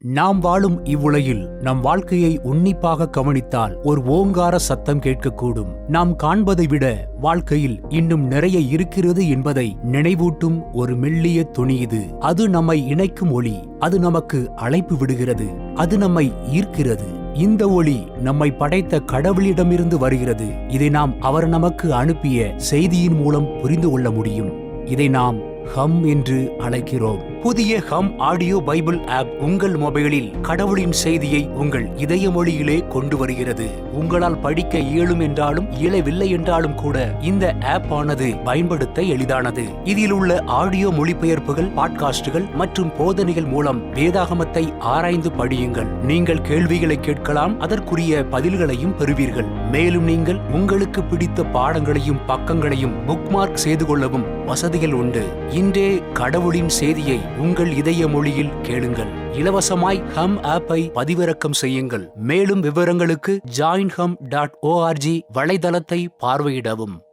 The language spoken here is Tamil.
நாம் வாழும் இவ்வுலகில் நம் வாழ்க்கையை உன்னிப்பாக கவனித்தால் ஒரு ஓங்கார சத்தம் கேட்கக்கூடும். நாம் காண்பதை விட வாழ்க்கையில் இன்னும் நிறைய இருக்கிறது என்பதை நினைவூட்டும் ஒரு மெல்லிய துணி இது. அது நம்மை இணைக்கும் ஒளி. அது நமக்கு அழைப்பு விடுகிறது. அது நம்மை ஈர்க்கிறது. இந்த ஒளி நம்மை படைத்த கடவுளிடமிருந்து வருகிறது. இதை நாம் அவர் நமக்கு அனுப்பிய செய்தியின் மூலம் புரிந்து கொள்ள முடியும். இதை நாம் ஹம் என்று அழைக்கிறோம். புதிய ஹம் ஆடியோ பைபிள் ஆப் உங்கள் மொபைலில் கடவுளின் செய்தியை உங்கள் இதய மொழியிலே கொண்டு வருகிறது. உங்களால் படிக்க இயலும் என்றாலும் இயலவில்லை என்றாலும் கூட இந்த ஆப் ஆனது பயன்படுத்த எளிதானது. இதில் உள்ள ஆடியோ மொழிபெயர்ப்புகள், பாட்காஸ்டுகள் மற்றும் போதனைகள் மூலம் வேதாகமத்தை ஆராய்ந்து படியுங்கள். நீங்கள் கேள்விகளை கேட்கலாம், அதற்குரிய பதில்களையும் பெறுவீர்கள். மேலும் நீங்கள் உங்களுக்கு பிடித்த பாடங்களையும் பக்கங்களையும் புக்மார்க் செய்து கொள்ளவும் வசதிகள் உண்டு. இன்றே கடவுளின் செய்தியை உங்கள் இதய மொழியில் கேளுங்கள். இலவசமாய் ஹம் ஆப்பை பதிவிறக்கம் செய்யுங்கள். மேலும் விவரங்களுக்கு joinhum.org வலைதளத்தை பார்வையிடவும்.